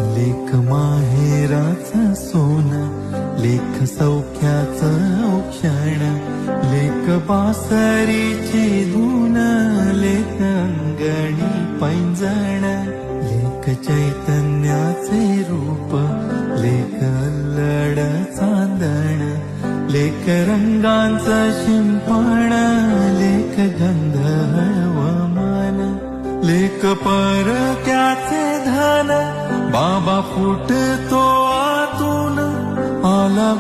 लेक माहेराचं सोन, लेक सौख्याचं औक्षण, लेक बासरीची धून, लेक अंगणी पैंजण, लेक चैतन्याचे रूप, लेक अल्लड चांदण, लेक रंगांचं शिंपण, लेक गंध हवामान, लेक परक्याचे धन, बाबा फुटतो आतून आला